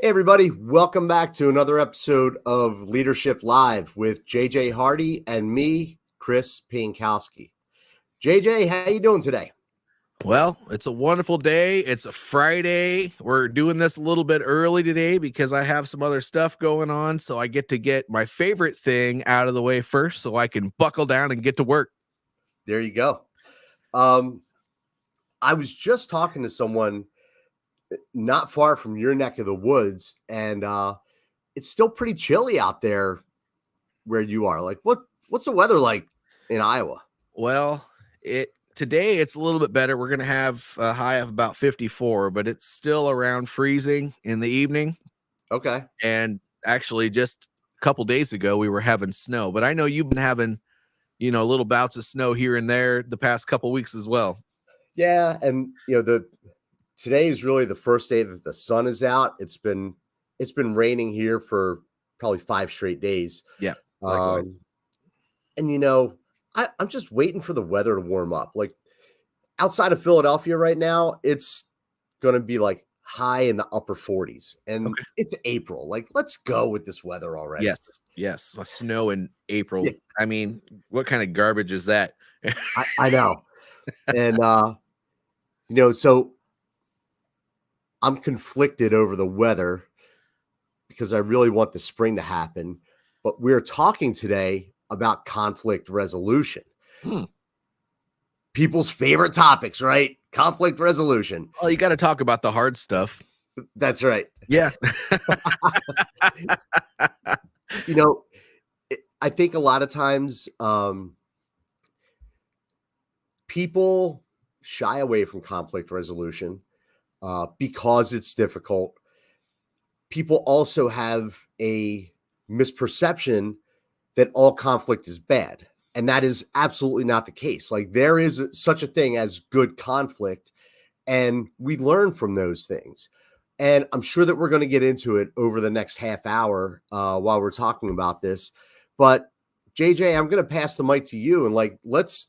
Hey, everybody. Welcome back to another episode of Leadership Live with JJ Hardy and me, Chris Pienkowski. JJ, how you doing today? Well, it's a wonderful day. It's a Friday. We're doing this a little bit early today because I have some other stuff going on. So I get to get my favorite thing out of the way first so I can buckle down and get to work. There you go. I was just talking to someone not far from your neck of the woods, and it's still pretty chilly out there where you are. Like, what's the weather like in Iowa? Well, today it's a little bit better. We're going to have a high of about 54, but it's still around freezing in the evening. Okay. And actually just a couple days ago, we were having snow, but I know you've been having, little bouts of snow here and there the past couple weeks as well. Yeah. And, today is really the first day that the sun is out. It's been raining here for probably 5 straight days. Yeah. Likewise. And I'm just waiting for the weather to warm up. Like outside of Philadelphia right now, it's going to be like high in the upper 40s, and It's April. Like, let's go with this weather already. Yes. Snow in April. Yeah. I mean, what kind of garbage is that? I know. And, so I'm conflicted over the weather because I really want the spring to happen. But we're talking today about conflict resolution. People's favorite topics, right? Conflict resolution. Well, you got to talk about the hard stuff. That's right. Yeah. I think a lot of times people shy away from conflict resolution because it's difficult. People also have a misperception that all conflict is bad. And that is absolutely not the case. Like, there is such a thing as good conflict, and we learn from those things. And I'm sure that we're going to get into it over the next half hour while we're talking about this. But JJ, I'm going to pass the mic to you. And what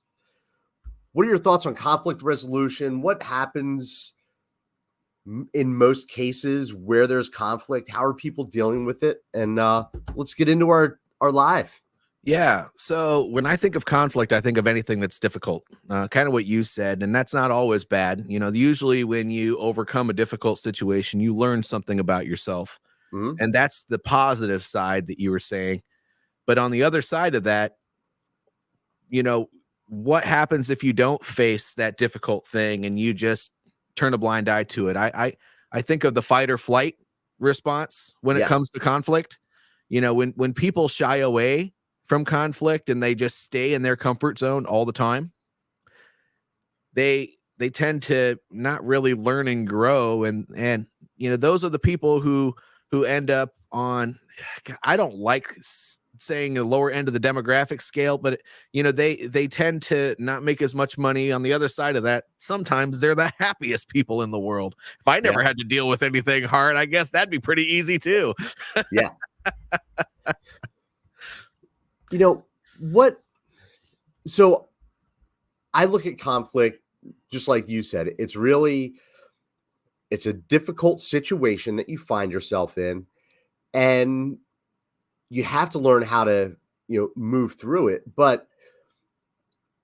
are your thoughts on conflict resolution? What happens in most cases where there's conflict? How are people dealing with it? And let's get into our live. Yeah. So when I think of conflict, I think of anything that's difficult, kind of what you said, and that's not always bad. Usually when you overcome a difficult situation, you learn something about yourself. Mm-hmm. And that's the positive side that you were saying. But on the other side of that, what happens if you don't face that difficult thing and you just turn a blind eye to it? I think of the fight or flight response when it comes to conflict. When people shy away from conflict and they just stay in their comfort zone all the time, they tend to not really learn and grow. And those are the people who end up on, I don't like saying the lower end of the demographic scale, but they tend to not make as much money. On the other side of that, sometimes they're the happiest people in the world. If I never had to deal with anything hard, I guess that'd be pretty easy too. Yeah. So I look at conflict just like you said. It's a difficult situation that you find yourself in, and you have to learn how to, move through it. But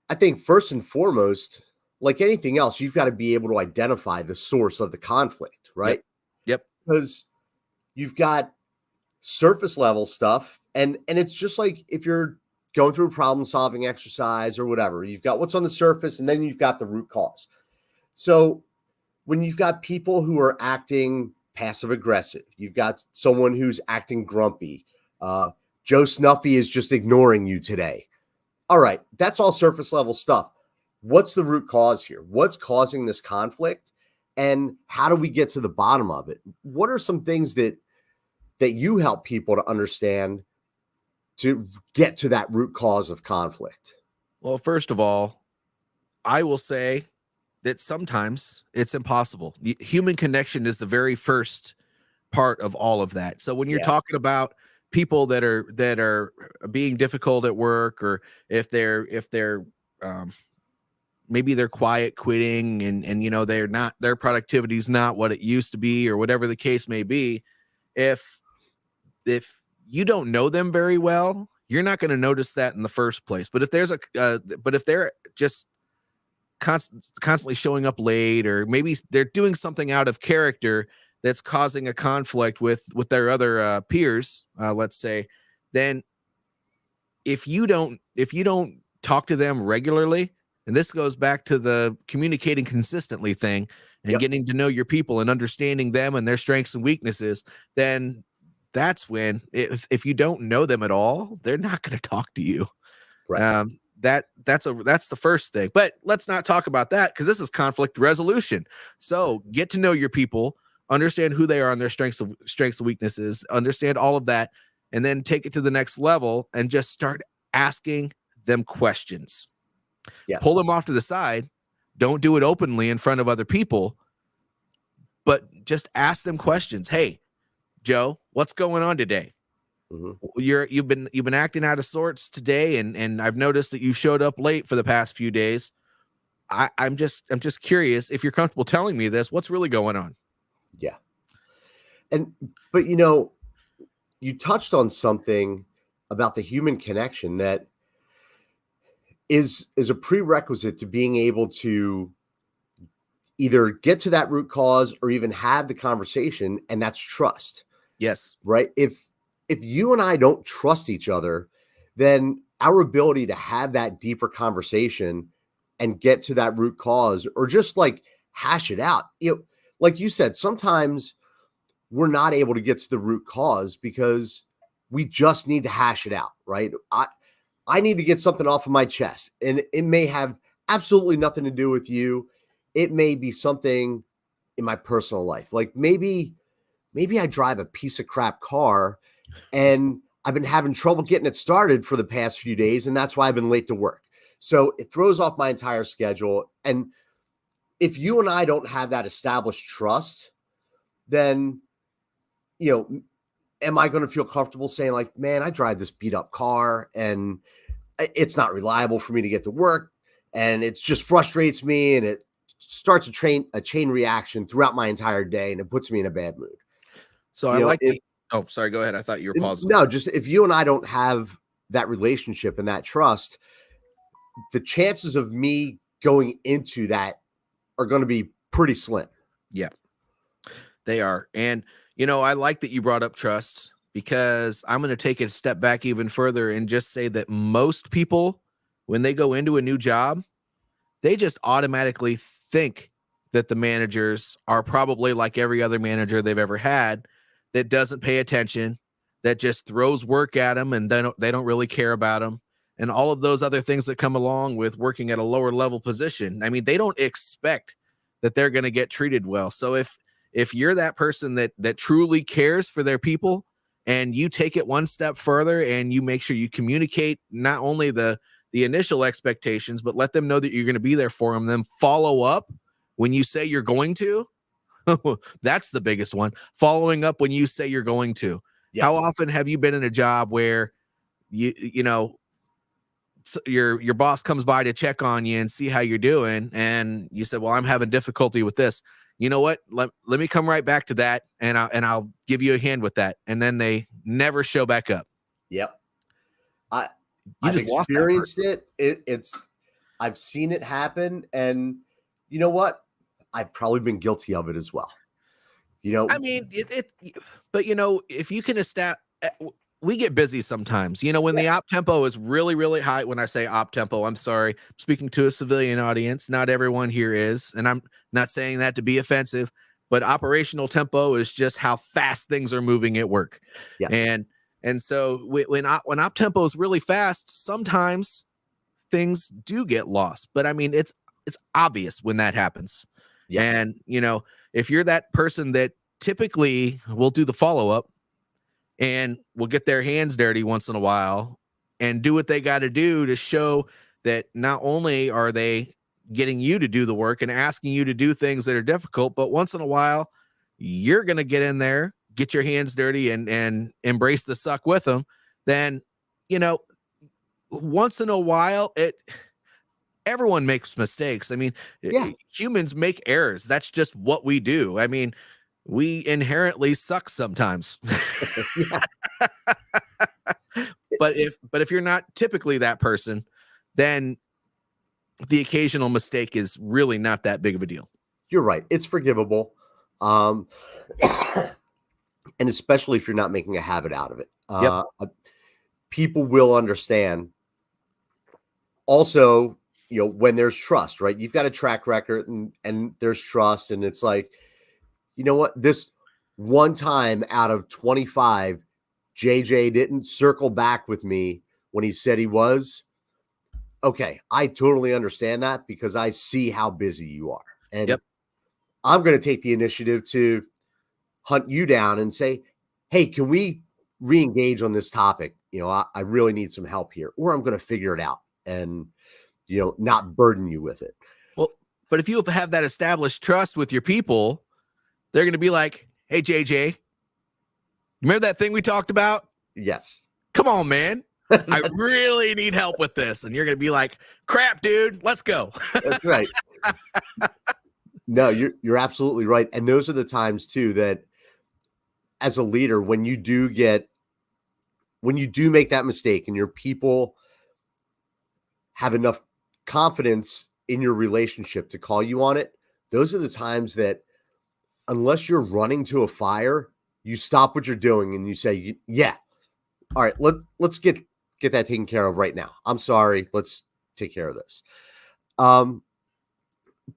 I think first and foremost, like anything else, you've got to be able to identify the source of the conflict, right? Yep. Because you've got surface level stuff, and it's just like if you're going through a problem solving exercise or whatever, you've got what's on the surface, and then you've got the root cause. So when you've got people who are acting passive aggressive, you've got someone who's acting grumpy, Joe Snuffy is just ignoring you today. All right, that's all surface level stuff. What's the root cause here? What's causing this conflict? And how do we get to the bottom of it? What are some things that you help people to understand to get to that root cause of conflict? Well, first of all, I will say that sometimes it's impossible. Human connection is the very first part of all of that. So when you're talking about people that are being difficult at work, or if they're maybe they're quiet quitting and their productivity is not what it used to be, or whatever the case may be, if you don't know them very well, you're not going to notice that in the first place. But if there's but if they're just constantly showing up late, or maybe they're doing something out of character that's causing a conflict with their other peers, let's say, then if you don't talk to them regularly, and this goes back to the communicating consistently thing and getting to know your people and understanding them and their strengths and weaknesses, then that's when, if you don't know them at all, they're not going to talk to you. Right. That's the first thing. But let's not talk about that, because this is conflict resolution. So get to know your people, understand who they are and their strengths and weaknesses, understand all of that, and then take it to the next level and just start asking them questions. Yes. Pull them off to the side. Don't do it openly in front of other people, but just ask them questions. Hey, Joe, what's going on today? Mm-hmm. You've been acting out of sorts today, and I've noticed that you showed up late for the past few days. I'm just curious if you're comfortable telling me this. What's really going on? Yeah. But you touched on something about the human connection that is a prerequisite to being able to either get to that root cause or even have the conversation, and that's trust. Yes. Right. If you and I don't trust each other, then our ability to have that deeper conversation and get to that root cause, or just like hash it out, like you said, sometimes we're not able to get to the root cause because we just need to hash it out. Right. I need to get something off of my chest, and it may have absolutely nothing to do with you. It may be something in my personal life. Like maybe I drive a piece of crap car and I've been having trouble getting it started for the past few days, and that's why I've been late to work. So it throws off my entire schedule. And if you and I don't have that established trust, then, am I going to feel comfortable saying like, man, I drive this beat up car and it's not reliable for me to get to work, and it just frustrates me, and it starts a chain reaction throughout my entire day, and it puts me in a bad mood. So oh, sorry, go ahead. I thought you were pausing. No, just if you and I don't have that relationship and that trust, the chances of me going into that are going to be pretty slim. Yeah, they are. And, I like that you brought up trust, because I'm going to take it a step back even further and just say that most people, when they go into a new job, they just automatically think that the managers are probably like every other manager they've ever had, that doesn't pay attention, that just throws work at them, and they don't really care about them, and all of those other things that come along with working at a lower level position. I mean, they don't expect that they're going to get treated well. So if you're that person that truly cares for their people, and you take it one step further and you make sure you communicate not only the initial expectations, but let them know that you're going to be there for them, then follow up when you say you're going to. That's the biggest one. Following up when you say you're going to. Yes. How often have you been in a job where your boss comes by to check on you and see how you're doing, and you said, well, I'm having difficulty with this. You know what? Let me come right back to that, and I'll give you a hand with that. And then they never show back up. Yep. I've experienced it. I've seen it happen, and you know what? I've probably been guilty of it as well. I mean, but if you can we get busy sometimes, when the op tempo is really, really high. When I say op tempo, I'm sorry, I'm speaking to a civilian audience. Not everyone here is, and I'm not saying that to be offensive, but operational tempo is just how fast things are moving at work. Yes. And so when op tempo is really fast, sometimes things do get lost. But I mean, it's obvious when that happens. Yes. And if you're that person that typically will do the follow-up and will get their hands dirty once in a while and do what they got to do to show that not only are they getting you to do the work and asking you to do things that are difficult, but once in a while, you're going to get in there, get your hands dirty and embrace the suck with them, then, once in a while, everyone makes mistakes. I mean, humans make errors. That's just what we do. I mean, we inherently suck sometimes. Yeah. But if you're not typically that person, then the occasional mistake is really not that big of a deal. You're right. It's forgivable. And especially if you're not making a habit out of it. Yep. People will understand. Also, when there's trust, right? You've got a track record and there's trust. And it's like, you know what? This one time out of 25, JJ didn't circle back with me when he said he was. Okay, I totally understand that because I see how busy you are. And Yep. I'm going to take the initiative to hunt you down and say, hey, can we re-engage on this topic? I really need some help here, or I'm going to figure it out and, not burden you with it. Well, but if you have that established trust with your people, they're going to be like, hey, JJ, remember that thing we talked about? Yes. Come on, man. I really need help with this. And you're going to be like, crap, dude, let's go. That's right. No, you're absolutely right. And those are the times too, that as a leader, when you do make that mistake and your people have enough confidence in your relationship to call you on it, those are the times that, unless you're running to a fire, you stop what you're doing and you say, yeah, all right, let's get that taken care of right now. I'm sorry. Let's take care of this.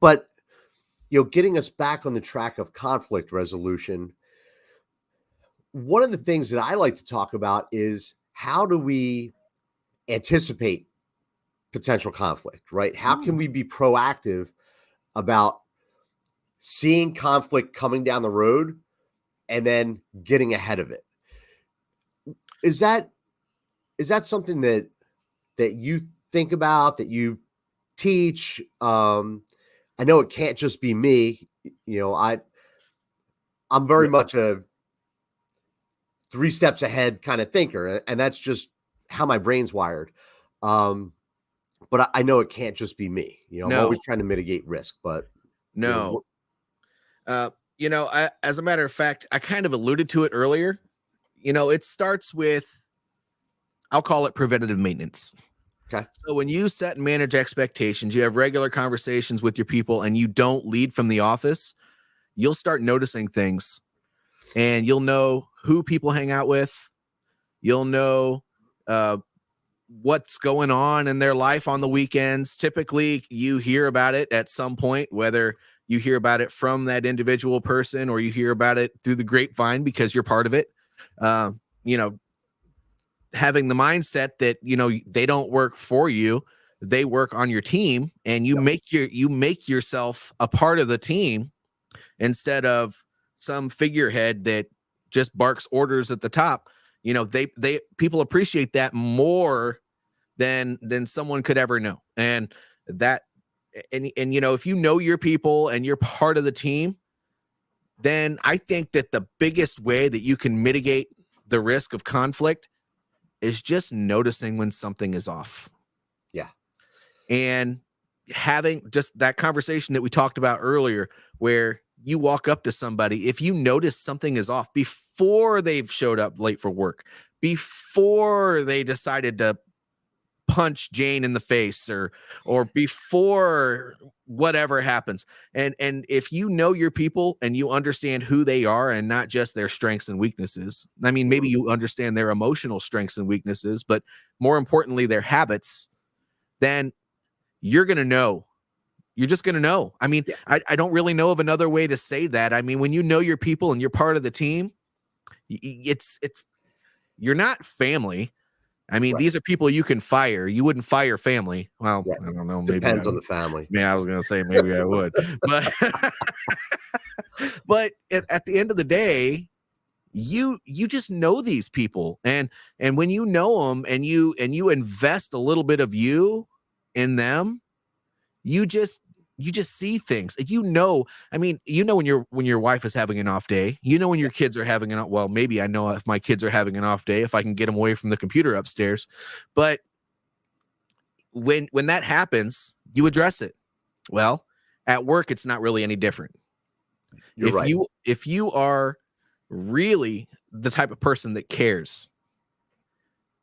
But getting us back on the track of conflict resolution, one of the things that I like to talk about is, how do we anticipate potential conflict, right? How can we be proactive about seeing conflict coming down the road and then getting ahead of it? Is that something that you think about, that you teach? I know it can't just be me. I'm very much a 3 steps ahead kind of thinker, and that's just how my brain's wired. But I know it can't just be me. I'm always trying to mitigate risk, but no. As a matter of fact, I kind of alluded to it earlier. It starts with, I'll call it preventative maintenance. Okay. So when you set and manage expectations, you have regular conversations with your people, and you don't lead from the office, you'll start noticing things, and you'll know who people hang out with. You'll know what's going on in their life on the weekends. Typically, you hear about it at some point, whether you hear about it from that individual person or you hear about it through the grapevine because you're part of it. Having the mindset that, they don't work for you, they work on your team, and you make yourself a part of the team instead of some figurehead that just barks orders at the top. People appreciate that more than someone could ever know. And if you know your people and you're part of the team, then I think that the biggest way that you can mitigate the risk of conflict is just noticing when something is off. Yeah. And having just that conversation that we talked about earlier, where you walk up to somebody, if you notice something is off before they've showed up late for work, before they decided to punch Jane in the face, or before whatever happens. And if you know your people and you understand who they are and not just their strengths and weaknesses, I mean, maybe you understand their emotional strengths and weaknesses, but more importantly, their habits, then you're going to know. You're just going to know. I mean, yeah. I don't really know of another way to say that. I mean, when you know your people and you're part of the team, you're not family. I mean, These are people you can fire. You wouldn't fire family. Well, yeah. I don't know. Maybe depends on the family. Yeah, I was going to say maybe I would, but at the end of the day, you just know these people, and when you know them and you invest a little bit of you in them, you just see things. I mean, when your wife is having an off day, when your kids are having maybe I know if my kids are having an off day, if I can get them away from the computer upstairs. But when that happens, you address it. Well, at work, it's not really any different. You're right. If you are really the type of person that cares,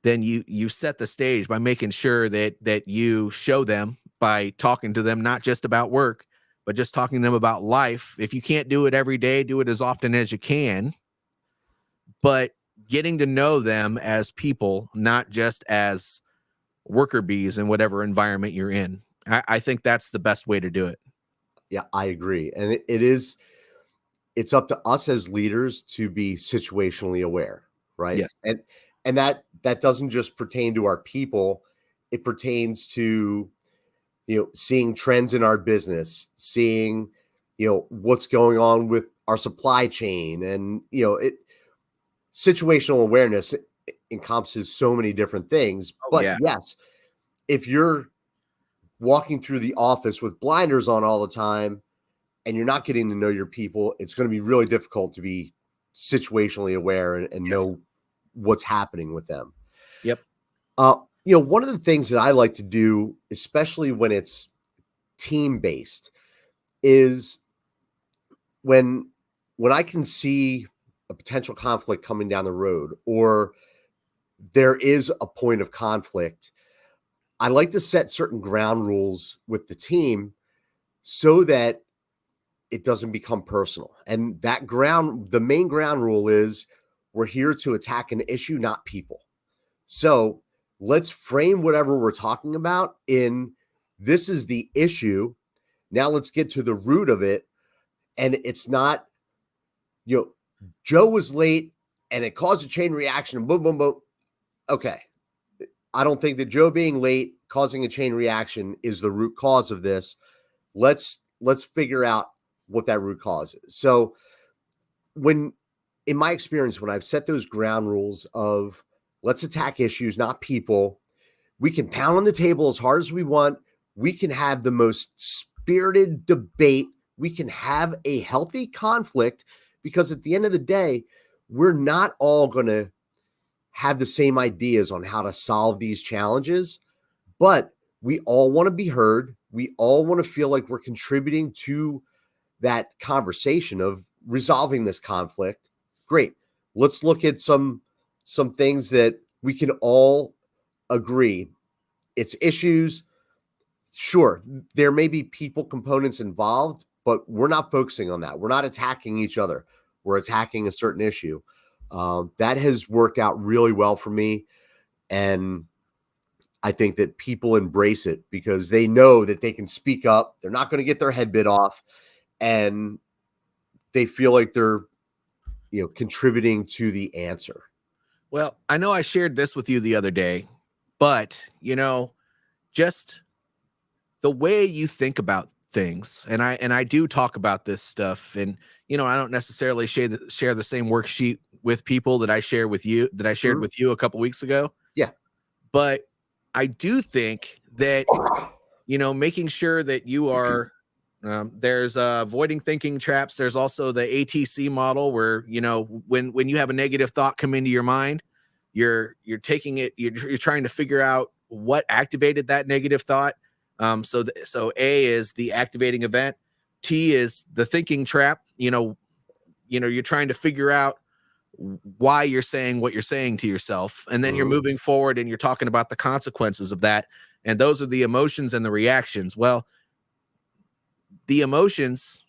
then you set the stage by making sure that you show them by talking to them, not just about work, but just talking to them about life. If you can't do it every day, do it as often as you can, but getting to know them as people, not just as worker bees in whatever environment you're in. I think that's the best way to do it. Yeah, I agree. And it's up to us as leaders to be situationally aware, right? Yes. And that doesn't just pertain to our people. It pertains to, seeing trends in our business, seeing, what's going on with our supply chain. And, situational awareness encompasses so many different things. But yeah. yes, if you're walking through the office with blinders on all the time and you're not getting to know your people, it's going to be really difficult to be situationally aware and Yes. know what's happening with them. Yep. One of the things that I like to do, especially when it's team-based, is when I can see a potential conflict coming down the road, or there is a point of conflict, I like to set certain ground rules with the team so that it doesn't become personal. And the main ground rule is we're here to attack an issue, not people. So let's frame whatever we're talking about in this is the issue. Now let's get to the root of it. And it's not, Joe was late and it caused a chain reaction and boom, boom, boom. Okay. I don't think that Joe being late causing a chain reaction is the root cause of this. Let's figure out what that root cause is. So in my experience, when I've set those ground rules of let's attack issues, not people, we can pound on the table as hard as we want. We can have the most spirited debate. We can have a healthy conflict, because at the end of the day, we're not all going to have the same ideas on how to solve these challenges, but we all want to be heard. We all want to feel like we're contributing to that conversation of resolving this conflict. Great. Let's look at some things that we can all agree. It's issues. Sure, there may be people components involved, but we're not focusing on that. We're not attacking each other. We're attacking a certain issue. That has worked out really well for me. And I think that people embrace it because they know that they can speak up. They're not going to get their head bit off. And they feel like they're, contributing to the answer. Well, I know I shared this with you the other day, but, just the way you think about things. And I do talk about this stuff, and, I don't necessarily share the same worksheet with people that I shared with you a couple weeks ago. Yeah. But I do think that, making sure that you are, there's avoiding thinking traps. There's also the ATC model where, when you have a negative thought come into your mind, you're taking it, you're trying to figure out what activated that negative thought. So A is the activating event. T is the thinking trap. You're trying to figure out why you're saying what you're saying to yourself. And then you're moving forward and you're talking about the consequences of that. And those are the emotions and the reactions. Well, the emotions,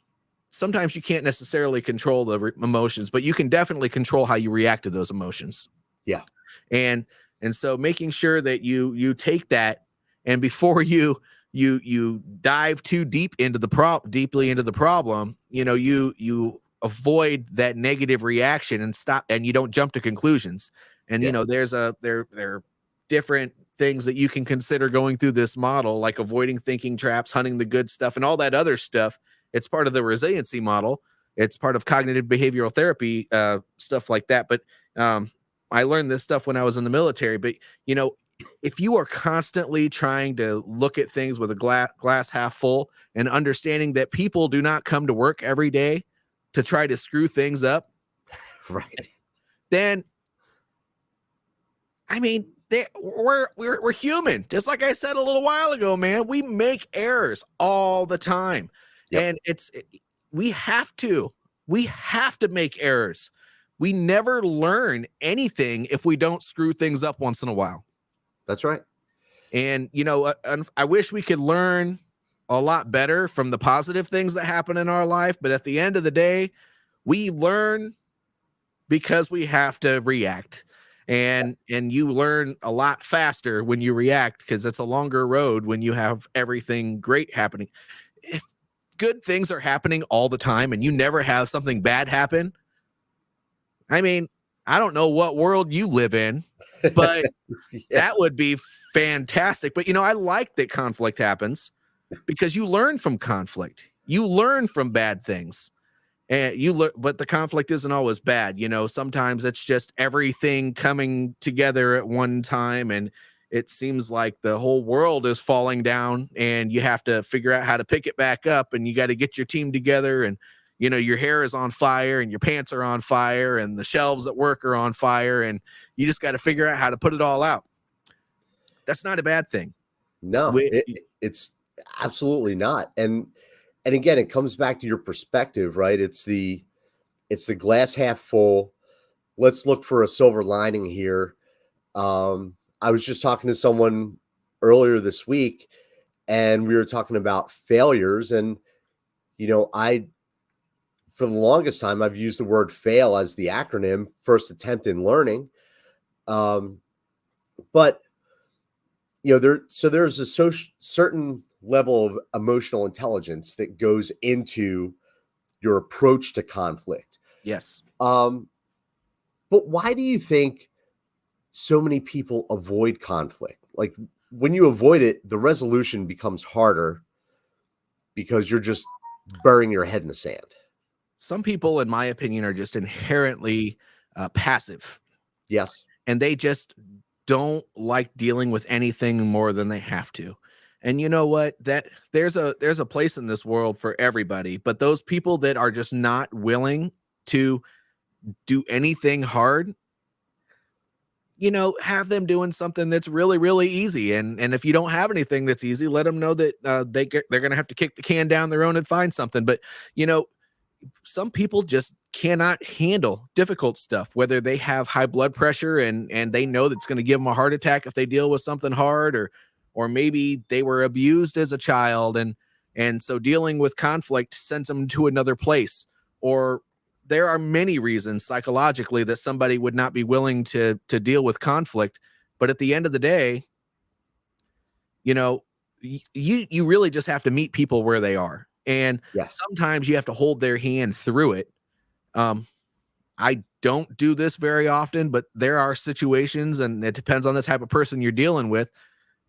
sometimes you can't necessarily control the emotions, but you can definitely control how you react to those emotions. Yeah. And so making sure that you take that, and before you dive too deeply into the problem, you avoid that negative reaction and stop, and you don't jump to conclusions. And, there are different things that you can consider going through this model, like avoiding thinking traps, hunting the good stuff, and all that other stuff. It's part of the resiliency model. It's part of cognitive behavioral therapy, stuff like that. But I learned this stuff when I was in the military. But, if you are constantly trying to look at things with a glass half full and understanding that people do not come to work every day to try to screw things up, right, then, I mean, we're human. Just like I said a little while ago, man, we make errors all the time. Yep. And we have to We have to make errors. We never learn anything if we don't screw things up once in a while. That's right. And, you know, I wish we could learn a lot better from the positive things that happen in our life. But at the end of the day, we learn because we have to react. And you learn a lot faster when you react, because it's a longer road when you have everything great happening. If good things are happening all the time and you never have something bad happen, I mean, I don't know what world you live in, but that would be fantastic. But, you know, I like that conflict happens, because you learn from conflict. You learn from bad things. And but the conflict isn't always bad. You know, sometimes it's just everything coming together at one time, and it seems like the whole world is falling down, and you have to figure out how to pick it back up, and you got to get your team together, and, you know, your hair is on fire and your pants are on fire and the shelves at work are on fire, and you just got to figure out how to put it all out. That's not a bad thing. No, it's absolutely not. And again, it comes back to your perspective, right? It's the glass half full. Let's look for a silver lining here. I was just talking to someone earlier this week, and we were talking about failures. And, you know, for the longest time, I've used the word fail as the acronym, first attempt in learning. But, you know, there's a certain level of emotional intelligence that goes into your approach to conflict. Yes. But why do you think so many people avoid conflict? Like, when you avoid it, the resolution becomes harder because you're just burying your head in the sand. Some people, in my opinion, are just inherently passive. Yes. And they just don't like dealing with anything more than they have to. And you know what? That there's a place in this world for everybody, but those people that are just not willing to do anything hard, you know, have them doing something that's really, really easy. And if you don't have anything that's easy, let them know that they're going to have to kick the can down their own and find something. But, you know, some people just cannot handle difficult stuff, whether they have high blood pressure and they know that's going to give them a heart attack if they deal with something hard, or maybe they were abused as a child, and so dealing with conflict sends them to another place. Or there are many reasons psychologically that somebody would not be willing to deal with conflict. But at the end of the day, you know, you really just have to meet people where they are. And sometimes you have to hold their hand through it. I don't do this very often, but there are situations, and it depends on the type of person you're dealing with,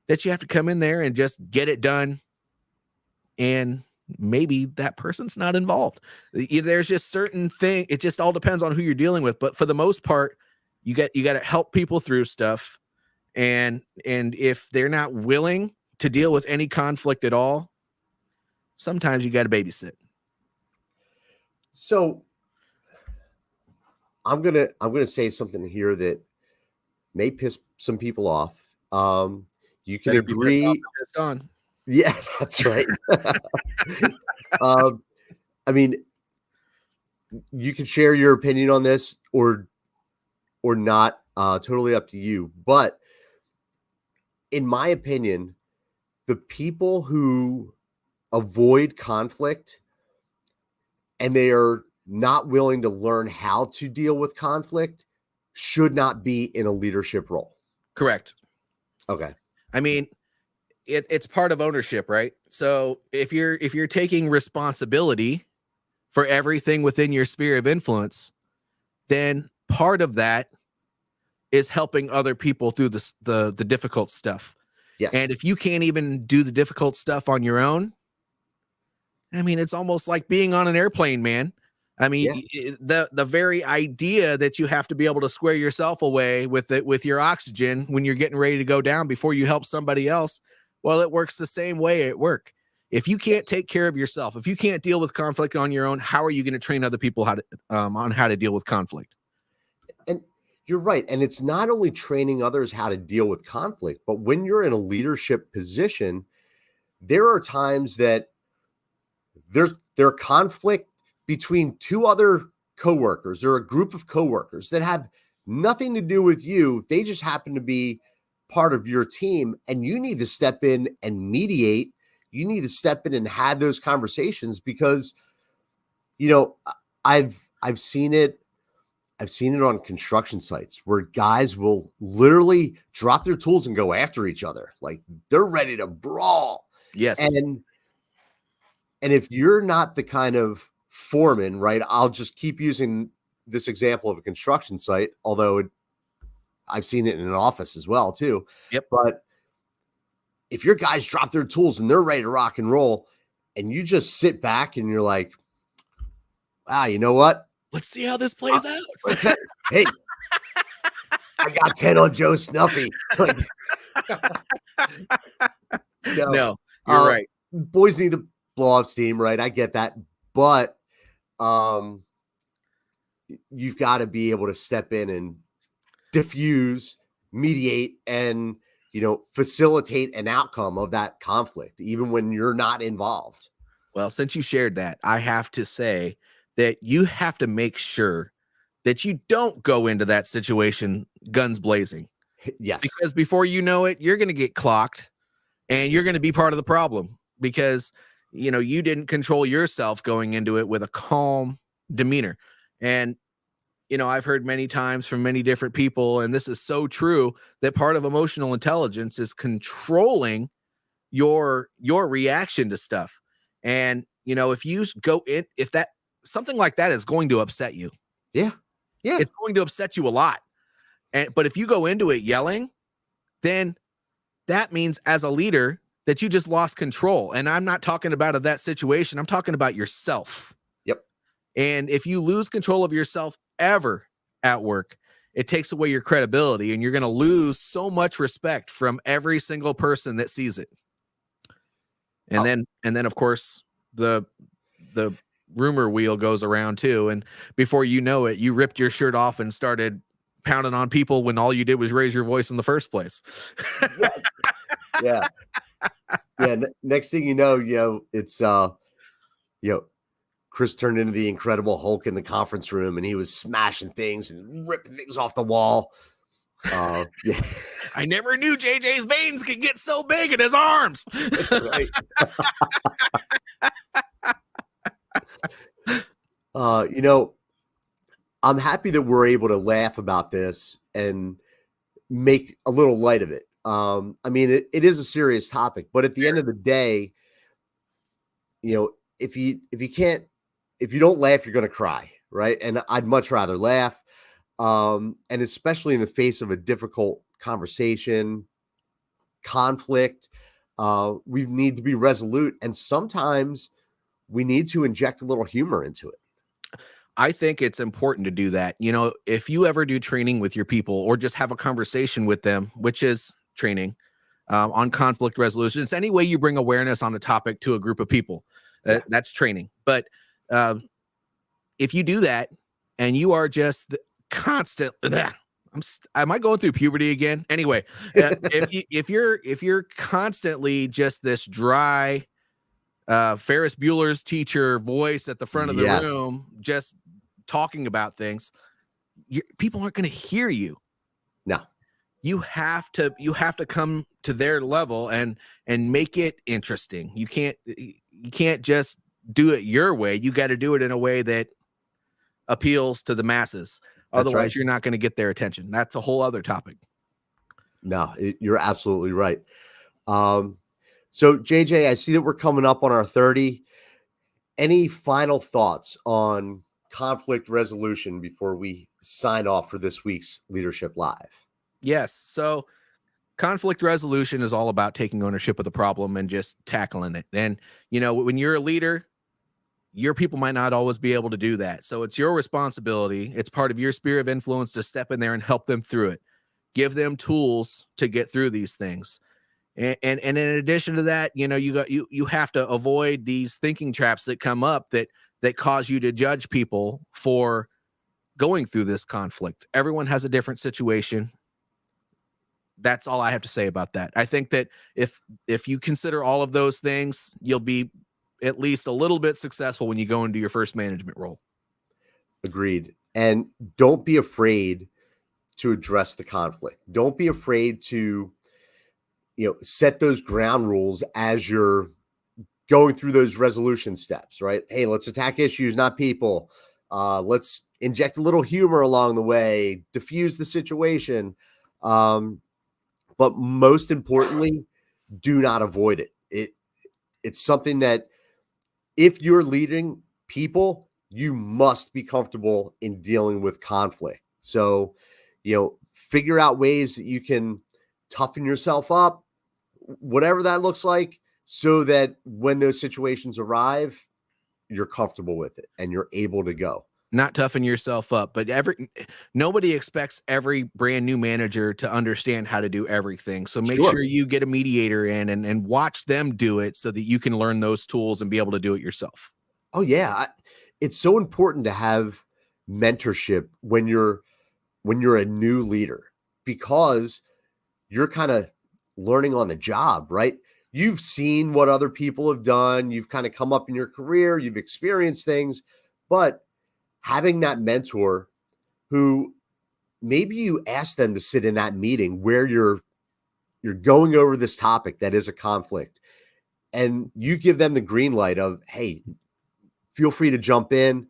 that you have to come in there and just get it done. And maybe that person's not involved. There's just certain thing. It just all depends on who you're dealing with. But for the most part, you got to help people through stuff. And if they're not willing to deal with any conflict at all, sometimes you got to babysit. So I'm gonna say something here that may piss some people off. You can agree. Pissed on. Yeah, that's right. I mean, you can share your opinion on this or not. Totally up to you. But in my opinion, the people who avoid conflict and they are not willing to learn how to deal with conflict should not be in a leadership role. Correct. Okay. I mean, it's part of ownership, right? So if you're taking responsibility for everything within your sphere of influence, then part of that is helping other people through the difficult stuff. Yes. And if you can't even do the difficult stuff on your own, I mean, it's almost like being on an airplane, man. I mean, the very idea that you have to be able to square yourself away with your oxygen when you're getting ready to go down before you help somebody else, well, it works the same way at work. If you can't take care of yourself, if you can't deal with conflict on your own, how are you going to train other people on how to deal with conflict? And you're right. And it's not only training others how to deal with conflict, but when you're in a leadership position, there are times that there are conflict between two other coworkers or a group of coworkers that have nothing to do with you. They just happen to be part of your team, and you need to step in and mediate. You need to step in and have those conversations because, I've seen it. I've seen it on construction sites where guys will literally drop their tools and go after each other. Like they're ready to brawl. Yes. And if you're not the kind of foreman, right? I'll just keep using this example of a construction site, although I've seen it in an office as well too. Yep. But if your guys drop their tools and they're ready to rock and roll, and you just sit back and you're like, wow, you know what? Let's see how this plays out. Hey, I got 10 on Joe Snuffy. No, you're right. Boys need to blow off steam, right? I get that. But you've got to be able to step in and diffuse, mediate, and facilitate an outcome of that conflict, even when you're not involved. Well, since you shared that, I have to say that you have to make sure that you don't go into that situation guns blazing. Yes. Because before you know it, you're going to get clocked and you're going to be part of the problem because, you didn't control yourself going into it with a calm demeanor. And, I've heard many times from many different people, and this is so true, that part of emotional intelligence is controlling your reaction to stuff. And, if you go in, something like that is going to upset you. Yeah. It's going to upset you a lot. But if you go into it yelling, then that means as a leader that you just lost control. And I'm not talking about that situation. I'm talking about yourself. Yep. And if you lose control of yourself ever at work, it takes away your credibility and you're going to lose so much respect from every single person that sees it. And then of course the rumor wheel goes around too. And before you know it, you ripped your shirt off and started pounding on people when all you did was raise your voice in the first place. Yes. Yeah. Next thing you know, it's, Chris turned into the Incredible Hulk in the conference room and he was smashing things and ripping things off the wall. Yeah. I never knew JJ's veins could get so big in his arms. Right. I'm happy that we're able to laugh about this and make a little light of it. It is a serious topic, but at the end of the day, if you don't laugh, you're going to cry. Right. And I'd much rather laugh. And especially in the face of a difficult conversation, conflict, we need to be resolute. And sometimes we need to inject a little humor into it. I think it's important to do that. If you ever do training with your people or just have a conversation with them, which is training on conflict resolution, it's any way you bring awareness on a topic to a group of people. That's training. But if you do that and you are just constant, am I going through puberty again? Anyway, if you're constantly just this dry Ferris Bueller's teacher voice at the front of the room, just talking about things, people aren't going to hear you. No, you have to come to their level and make it interesting. You can't just do it your way. You got to do it in a way that appeals to the masses. Otherwise, You're not going to get their attention. That's a whole other topic. No, you're absolutely right. So JJ, I see that we're coming up on our 30. Any final thoughts on conflict resolution before we sign off for this week's Leadership Live? Yes. So conflict resolution is all about taking ownership of the problem and just tackling it. And, when you're a leader, your people might not always be able to do that. So it's your responsibility. It's part of your sphere of influence to step in there and help them through it. Give them tools to get through these things. And in addition to that, you have to avoid these thinking traps that come up that cause you to judge people for going through this conflict. Everyone has a different situation. That's all I have to say about that. I think that if you consider all of those things, you'll be at least a little bit successful when you go into your first management role. Agreed. And don't be afraid to address the conflict. Don't be afraid to, set those ground rules as you're going through those resolution steps, right? Hey, let's attack issues, not people. Let's inject a little humor along the way, diffuse the situation. But most importantly, do not avoid it. It's something that if you're leading people, you must be comfortable in dealing with conflict. So, figure out ways that you can toughen yourself up, whatever that looks like, so that when those situations arrive, you're comfortable with it and you're able to go. Not toughen yourself up, but nobody expects every brand new manager to understand how to do everything. So make sure you get a mediator in and watch them do it so that you can learn those tools and be able to do it yourself. Oh yeah. It's so important to have mentorship when you're a new leader, because you're kind of learning on the job, right? You've seen what other people have done. You've kind of come up in your career, you've experienced things, but having that mentor who maybe you ask them to sit in that meeting where you're going over this topic that is a conflict, and you give them the green light of, hey, feel free to jump in,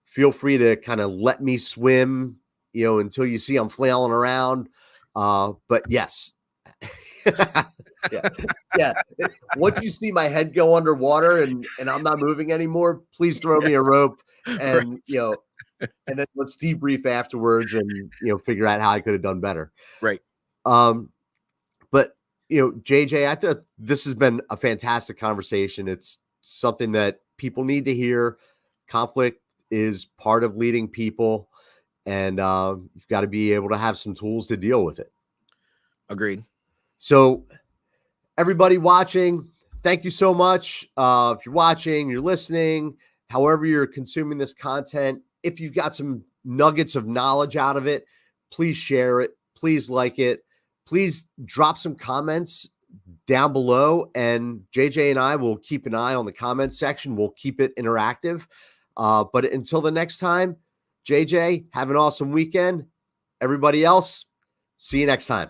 feel free to kind of let me swim, until you see I'm flailing around. But yes. Yeah. Once you see my head go underwater and I'm not moving anymore, please throw me a rope and, and then let's debrief afterwards and, figure out how I could have done better. Right. But, JJ, I thought this has been a fantastic conversation. It's something that people need to hear. Conflict is part of leading people, and you've got to be able to have some tools to deal with it. Agreed. So everybody watching, thank you so much. If you're watching, you're listening, however you're consuming this content, if you've got some nuggets of knowledge out of it, please share it. Please like it. Please drop some comments down below, and JJ and I will keep an eye on the comment section. We'll keep it interactive. But until the next time, JJ, have an awesome weekend. Everybody else, see you next time.